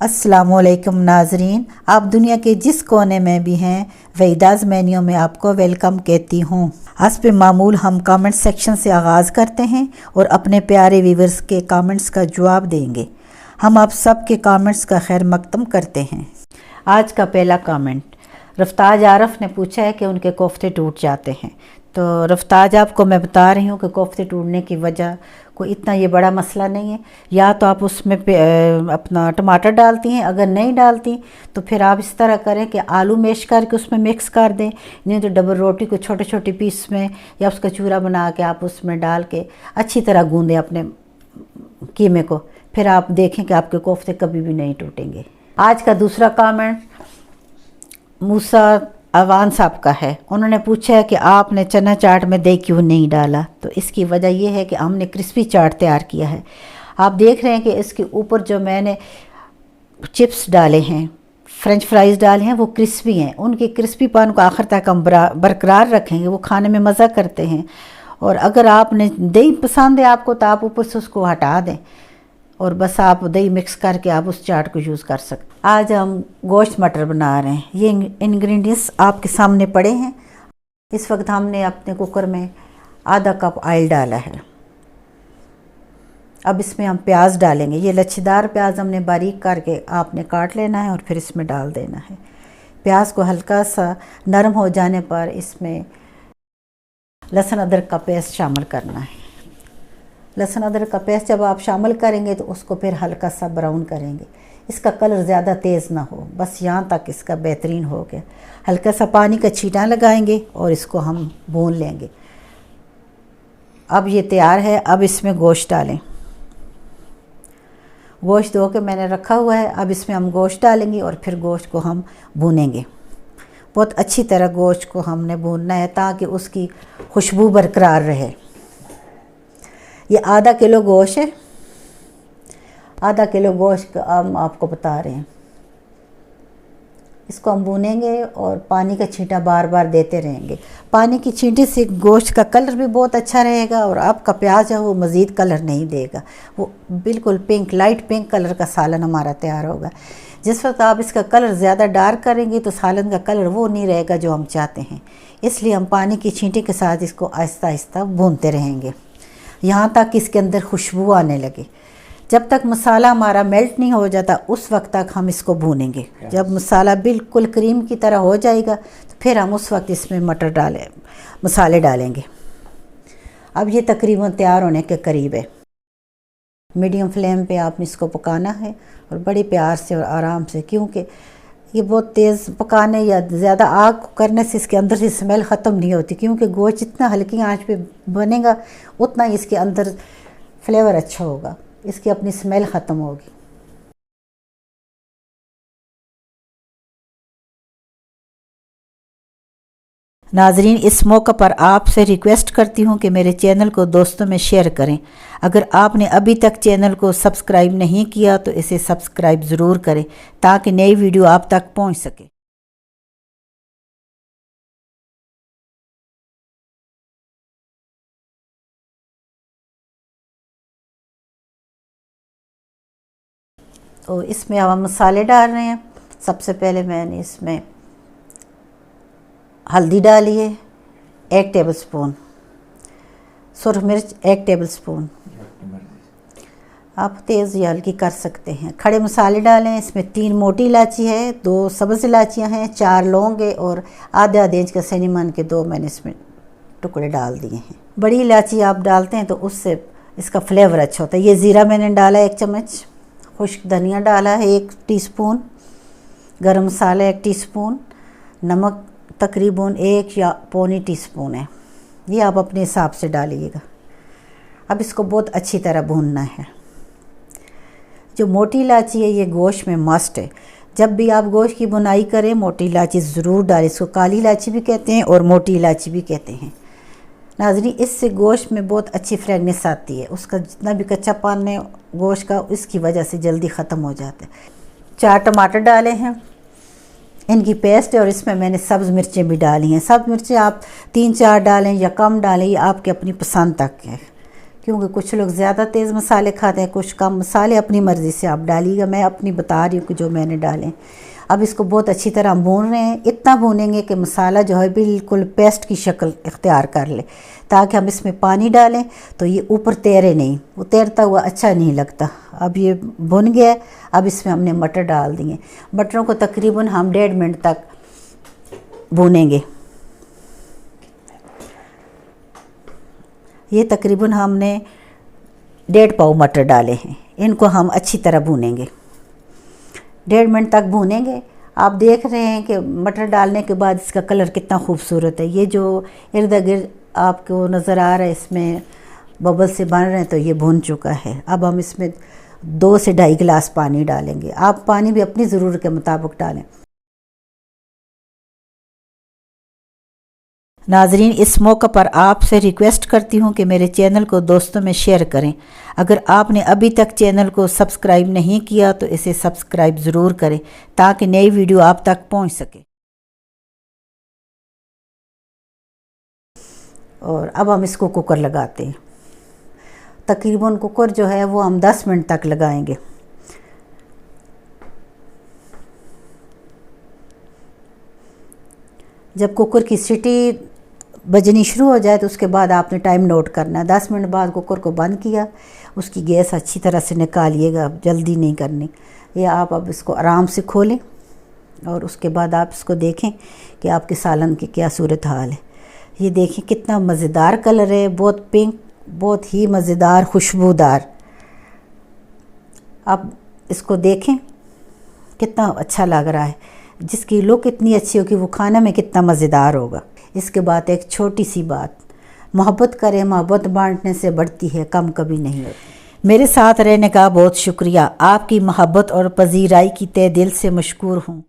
अस्सलामुअलैकुम नाजरीन, आप दुनिया के जिस कोने में भी हैं वेदाज़ मेन्यू में आपको वेलकम कहती हूँ। हस्ब मामूल हम कमेंट सेक्शन से आगाज़ करते हैं और अपने प्यारे व्यूअर्स के कमेंट्स का जवाब देंगे। हम आप सब के कमेंट्स का खैर मकदम करते हैं। आज का पहला कमेंट रफ्ताज आरफ ने पूछा है कि उनके कोफ्ते टूट जाते हैं। तो रफ्ताज आपको मैं बता रही हूँ कि कोफ्ते टूटने की वजह कोई इतना ये बड़ा मसला नहीं है। या तो आप उसमें अपना टमाटर डालती हैं, अगर नहीं डालती तो फिर आप इस तरह करें कि आलू मैश करके उसमें मिक्स कर दें, नहीं तो डबल रोटी को छोटे छोटे पीस में या उसका चूरा बना के आप उसमें डाल के अच्छी तरह गूंदें अपने कीमे को। फिर आप देखें कि आपके कोफ्ते कभी भी नहीं टूटेंगे। आज का दूसरा कमेंट मूसा अवान साहब का है। उन्होंने पूछा है कि आपने चना चाट में दही क्यों नहीं डाला। तो इसकी वजह यह है कि हमने क्रिस्पी चाट तैयार किया है। आप देख रहे हैं कि इसके ऊपर जो मैंने चिप्स डाले हैं, फ्रेंच फ्राइज़ डाले हैं, वो क्रिस्पी हैं। उनके क्रिस्पीपन को आखिर तक हम बरकरार रखेंगे, वो खाने में मज़ा करते हैं। और अगर आपने दही पसंद है आपको तो आप ऊपर से उसको हटा दें और बस आप दही मिक्स करके आप उस चाट को यूज़ कर सकते। आज हम गोश्त मटर बना रहे हैं। ये इंग्रेडिएंट्स आपके सामने पड़े हैं। इस वक्त हमने अपने कुकर में आधा कप ऑयल डाला है। अब इसमें हम प्याज डालेंगे। ये लच्छेदार प्याज हमने बारीक करके आपने काट लेना है और फिर इसमें डाल देना है। प्याज को हल्का सा नरम हो जाने पर इसमें लहसुन अदरक का पेस्ट शामिल करना है। लहसुन अदरक का पेस्ट जब आप शामिल करेंगे तो उसको फिर हल्का सा ब्राउन करेंगे। इसका कलर ज़्यादा तेज़ ना हो, बस यहाँ तक इसका बेहतरीन हो गया। हल्का सा पानी का छींटा लगाएंगे और इसको हम भून लेंगे। अब ये तैयार है। अब इसमें गोश्त डालें। गोश्त धो के मैंने रखा हुआ है। अब इसमें हम गोश्त डालेंगे और फिर गोश्त को हम भूनेंगे। बहुत अच्छी तरह गोश्त को हमने भूनना है ताकि उसकी खुशबू बरकरार रहे। ये आधा किलो गोश्त है। आधा किलो गोश्त हम आपको बता रहे हैं। इसको हम भूनेंगे और पानी का छींटा बार बार देते रहेंगे। पानी की छींटे से गोश्त का कलर भी बहुत अच्छा रहेगा और आपका प्याज है वो मज़ीद कलर नहीं देगा। वो बिल्कुल पिंक, लाइट पिंक कलर का सालन हमारा तैयार होगा। जिस वक्त आप इसका कलर ज़्यादा डार्क करेंगे तो सालन का कलर वो नहीं रहेगा जो हम चाहते हैं। इसलिए हम पानी की छींटे के साथ इसको आहिस्ता आहिस्ता भूनते रहेंगे यहाँ तक इसके अंदर खुशबू आने लगे। जब तक मसाला हमारा मेल्ट नहीं हो जाता उस वक्त तक हम इसको भूनेंगे। जब मसाला बिल्कुल क्रीम की तरह हो जाएगा तो फिर हम उस वक्त इसमें मसाले डालेंगे। अब ये तकरीबन तैयार होने के करीब है। मीडियम फ्लेम पे आपने इसको पकाना है और बड़े प्यार से और आराम से, क्योंकि ये बहुत तेज़ पकाने या ज़्यादा आग करने से इसके अंदर से स्मेल ख़त्म नहीं होती। क्योंकि गोश्त जितना हल्की आंच पे बनेगा उतना ही इसके अंदर फ्लेवर अच्छा होगा, इसकी अपनी स्मेल ख़त्म होगी। नाजरीन, इस मौका पर आपसे रिक्वेस्ट करती हूँ कि मेरे चैनल को दोस्तों में शेयर करें। अगर आपने अभी तक चैनल को सब्सक्राइब नहीं किया तो इसे सब्सक्राइब ज़रूर करें ताकि नई वीडियो आप तक पहुँच सके। तो इसमें अब हम मसाले डाल रहे हैं। सबसे पहले मैंने इसमें हल्दी डाली है 1 टेबल स्पून, सुरख मिर्च 1 टेबल स्पून, आप तेज़ या हल्की कर सकते हैं। खड़े मसाले डालें। इसमें 3 मोटी इलायची है, 2 सब्ज़ इलायचियाँ हैं, 4 लौंगे और आधे इंच का सिनेमन के 2 मैंने इसमें टुकड़े डाल दिए हैं। बड़ी इलायची आप डालते हैं तो उससे इसका फ्लेवर अच्छा होता है। ये ज़ीरा मैंने डाला 1 चम्मच, खुश्क धनिया डाला है 1 टीस्पून, गरम मसाला 1 टीस्पून, नमक तकरीबन 1 या पौनी टीस्पून है। ये आप अपने हिसाब से डालिएगा। अब इसको बहुत अच्छी तरह भूनना है। जो मोटी इलायची है ये गोश्त में मस्ट है। जब भी आप गोश्त की बुनाई करें मोटी इलायची ज़रूर डालें। इसको काली इलायची भी कहते हैं और मोटी इलायची भी कहते हैं। नाज़रीन, इससे गोश्त में बहुत अच्छी फ्रेगनेस आती है। उसका जितना भी कच्चापन है गोश्त का, इसकी वजह से जल्दी ख़त्म हो जाता है। 4 टमाटर डाले हैं, इनकी पेस्ट है और इसमें मैंने सब्ज़ मिर्चें भी डाली हैं। सब्ज़ मिर्चें आप 3-4 डालें या कम डालें, ये आपके अपनी पसंद तक है। क्योंकि कुछ लोग ज़्यादा तेज़ मसाले खाते हैं, कुछ कम मसाले, अपनी मर्ज़ी से आप डालिएगा। मैं अपनी बता रही हूँ कि जो मैंने डालें। अब इसको बहुत अच्छी तरह भून रहे हैं, इतना भूनेंगे कि मसाला जो है बिल्कुल पेस्ट की शक्ल इख्तियार कर ले, ताकि हम इसमें पानी डालें तो ये ऊपर तैरे नहीं, वो तैरता हुआ अच्छा नहीं लगता। अब ये भुन गया। अब इसमें हमने मटर डाल दिए। मटरों को तकरीबन हम 1.5 मिनट तक भूनेंगे। ये तकरीबन हमने 1.5 पाव मटर डाले हैं, इनको हम अच्छी तरह भूनेंगे। 1.5 मिनट तक भूनेंगे। आप देख रहे हैं कि मटर डालने के बाद इसका कलर कितना खूबसूरत है। ये जो इर्द गिर्द आपको नज़र आ रहा है, इसमें बबल से बन रहे हैं, तो ये भून चुका है। अब हम इसमें 2 से 2.5 गिलास पानी डालेंगे। आप पानी भी अपनी ज़रूरत के मुताबिक डालें। नाजरीन, इस मौके पर आपसे रिक्वेस्ट करती हूँ कि मेरे चैनल को दोस्तों में शेयर करें। अगर आपने अभी तक चैनल को सब्सक्राइब नहीं किया तो इसे सब्सक्राइब ज़रूर करें, ताकि नई वीडियो आप तक पहुँच सके। और अब हम इसको कुकर लगाते हैं। तकरीबन कुकर जो है वो हम 10 मिनट तक लगाएंगे। जब कुकर की सीटी बजनी शुरू हो जाए तो उसके बाद आपने टाइम नोट करना है। 10 मिनट बाद कुकर को बंद किया, उसकी गैस अच्छी तरह से निकालिएगा, जल्दी नहीं करनी। या आप अब इसको आराम से खोलें और उसके बाद आप इसको देखें कि आपके सालन की क्या सूरत हाल है। ये देखें कितना मज़ेदार कलर है, बहुत पिंक, बहुत ही मज़ेदार, खुशबूदार। अब इसको देखें कितना अच्छा लग रहा है। जिसकी लुक इतनी अच्छी होगी वो खाने में कितना मज़ेदार होगा। इसके बाद एक छोटी सी बात, मोहब्बत करें, मोहब्बत बांटने से बढ़ती है, कम कभी नहीं होती। मेरे साथ रहने का बहुत शुक्रिया। आपकी मोहब्बत और पजीराई की तहे दिल से मशकूर हूँ।